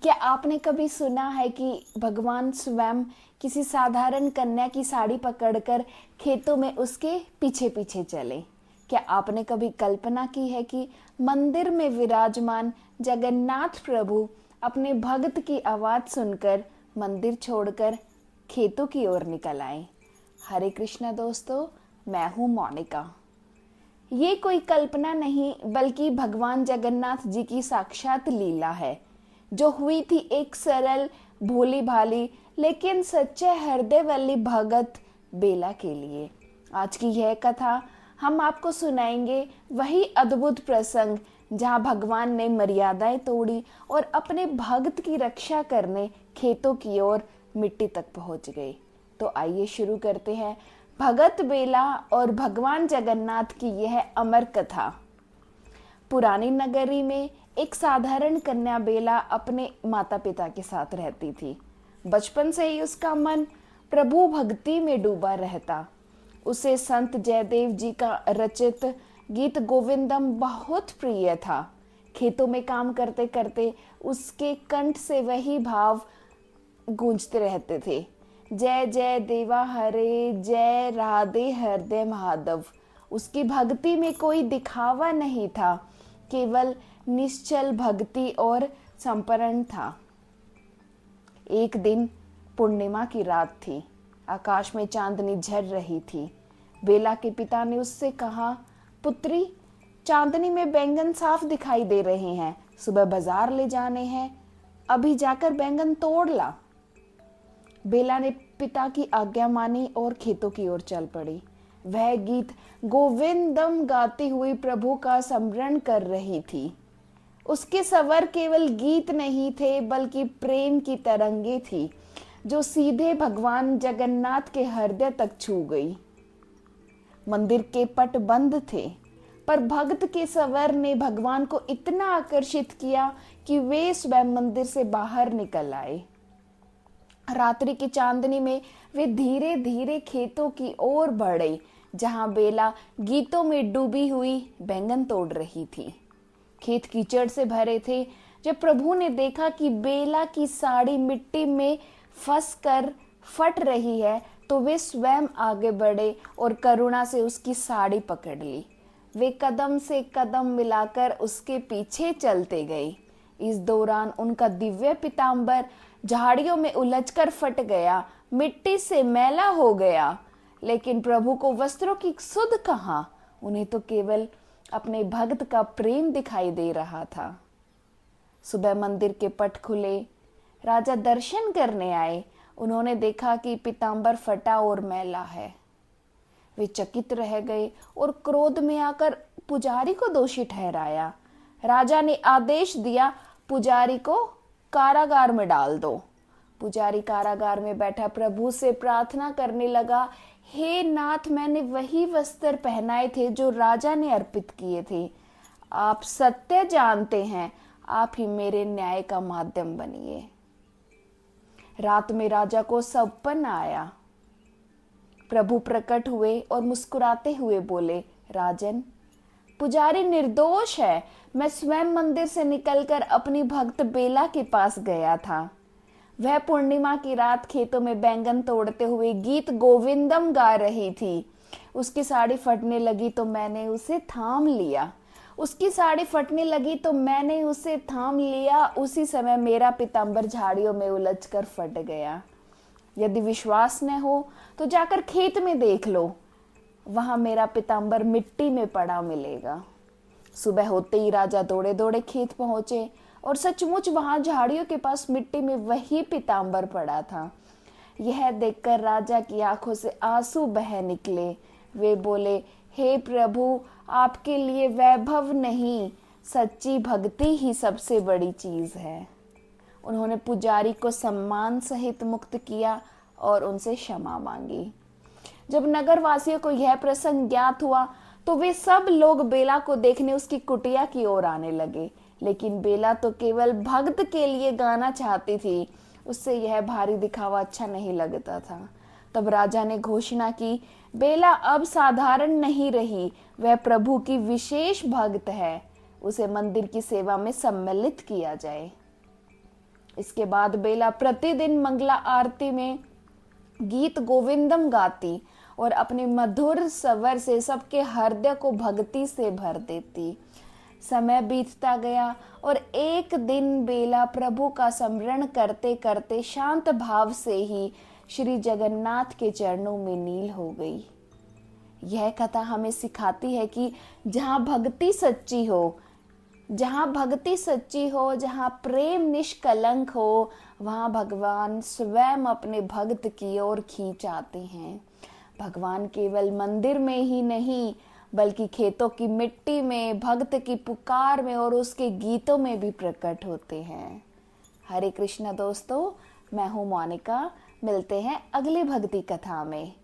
क्या आपने कभी सुना है कि भगवान स्वयं किसी साधारण कन्या की साड़ी पकड़कर खेतों में उसके पीछे पीछे चले? क्या आपने कभी कल्पना की है कि मंदिर में विराजमान जगन्नाथ प्रभु अपने भक्त की आवाज सुनकर मंदिर छोड़कर खेतों की ओर निकल आए? हरे कृष्णा दोस्तों, मैं हूँ मोनिका। ये कोई कल्पना नहीं बल्कि भगवान जगन्नाथ जी की साक्षात लीला है, जो हुई थी एक सरल भोली भाली लेकिन सच्चे हृदय वाली भगत बेला के लिए। आज की यह कथा हम आपको सुनाएंगे वही अद्भुत प्रसंग जहां भगवान ने मर्यादाएं तोड़ी और अपने भक्त की रक्षा करने खेतों की ओर मिट्टी तक पहुंच गए। तो आइए शुरू करते हैं भगत बेला और भगवान जगन्नाथ की यह अमर कथा। पुरानी नगरी में एक साधारण कन्या बेला अपने माता पिता के साथ रहती थी। बचपन से ही उसका मन प्रभु भक्ति में डूबा रहता। उसे संत जयदेव जी का रचित गीत गोविंदम बहुत प्रिय था। खेतों में काम करते करते उसके कंठ से वही भाव गूंजते रहते थे, जय जय देवा हरे, जय राधे हृदय महादेव। उसकी भक्ति में कोई दिखावा नहीं था, केवल निश्चल भक्ति और समर्पण था। एक दिन पूर्णिमा की रात थी। आकाश में चांदनी झर रही थी। बेला के पिता ने उससे कहा, पुत्री, चांदनी में बैंगन साफ दिखाई दे रहे हैं, सुबह बाजार ले जाने हैं, अभी जाकर बैंगन तोड़ ला। बेला ने पिता की आज्ञा मानी और खेतों की ओर चल पड़ी। वह गीत गोविंदम गाती हुई प्रभु का स्मरण कर रही थी। उसके स्वर केवल गीत नहीं थे बल्कि प्रेम की तरंगे थी, जो सीधे भगवान जगन्नाथ के हृदय तक छू गई। मंदिर के पट बंद थे, पर भक्त के स्वर ने भगवान को इतना आकर्षित किया कि वे स्वयं मंदिर से बाहर निकल आए। रात्रि की चांदनी में वे धीरे धीरे खेतों की ओर बढ़े, जहां बेला गीतों में डूबी हुई बैंगन तोड़ रही थी। खेत कीचड़ से भरे थे। जब प्रभु ने देखा कि बेला की साड़ी मिट्टी में फंस कर फट रही है, तो वे स्वयं आगे बढ़े और करुणा से उसकी साड़ी पकड़ ली। वे कदम से कदम मिलाकर उसके पीछे चलते गए। इस दौरान उनका दिव्य पीतांबर झाड़ियों में उलझकर फट गया, मिट्टी से मैला हो गया। लेकिन प्रभु को वस्त्रों की सुध कहाँ, उन्हें तो केवल अपने भक्त का प्रेम दिखाई दे रहा था। सुबह मंदिर के पट खुले। राजा दर्शन करने आए। उन्होंने देखा कि पीतांबर फटा और मैला है। वे चकित रह गए और क्रोध में आकर पुजारी को दोषी ठहराया। राजा ने आदेश दिया, पुजारी को कारागार में डाल दो। पुजारी कारागार में बैठा प्रभु से प्रार्थना करने लगा, हे नाथ, मैंने वही वस्त्र पहनाए थे जो राजा ने अर्पित किए थे। आप सत्य जानते हैं, आप ही मेरे न्याय का माध्यम बनिए। रात में राजा को सपना आया। प्रभु प्रकट हुए और मुस्कुराते हुए बोले, राजन, पुजारी निर्दोष है। मैं स्वयं मंदिर से निकलकर अपनी भक्त बेला के पास गया था। वह पूर्णिमा की रात खेतों में बैंगन तोड़ते हुए गीत गोविंदम गा रही थी। उसकी साड़ी फटने लगी तो मैंने उसे थाम लिया। उसी समय मेरा पीतांबर झाड़ियों में उलझकर फट गया। यदि विश्वास न हो तो जाकर खेत में देख लो, वहां मेरा पीतांबर मिट्टी में पड़ा मिलेगा। सुबह होते ही राजा दौड़े दौड़े खेत पहुंचे और सचमुच वहां झाड़ियों के पास मिट्टी में वही पीतांबर पड़ा था। यह देखकर राजा की आंखों से आंसू बह निकले। वे बोले, हे प्रभु, आपके लिए वैभव नहीं, सच्ची भक्ति ही सबसे बड़ी चीज है। उन्होंने पुजारी को सम्मान सहित मुक्त किया और उनसे क्षमा मांगी। जब नगर वासियों को यह प्रसंग ज्ञात हुआ तो वे सब लोग बेला को देखने उसकी कुटिया की ओर आने लगे। लेकिन बेला तो केवल भक्त के लिए गाना चाहती थी, उससे यह भारी दिखावा अच्छा नहीं लगता था। तब राजा ने घोषणा की, बेला अब साधारण नहीं रही, वह प्रभु की विशेष भक्त है। उसे मंदिर की सेवा में सम्मिलित किया जाए। इसके बाद बेला प्रतिदिन मंगला आरती में गीत गोविंदम गाती और अपने मधुर स्वर से सबके हृदय को भक्ति से भर देती। समय बीतता गया और एक दिन बेला प्रभु का स्मरण करते करते शांत भाव से ही श्री जगन्नाथ के चरणों में लीन हो गई। यह कथा हमें सिखाती है कि जहाँ भक्ति सच्ची हो, जहाँ प्रेम निष्कलंक हो, वहाँ भगवान स्वयं अपने भक्त की ओर खींच आते हैं। भगवान केवल मंदिर में ही नहीं बल्कि खेतों की मिट्टी में, भक्त की पुकार में और उसके गीतों में भी प्रकट होते हैं। हरे कृष्णा दोस्तों, मैं हूँ मोनिका। मिलते हैं अगली भक्ति कथा में।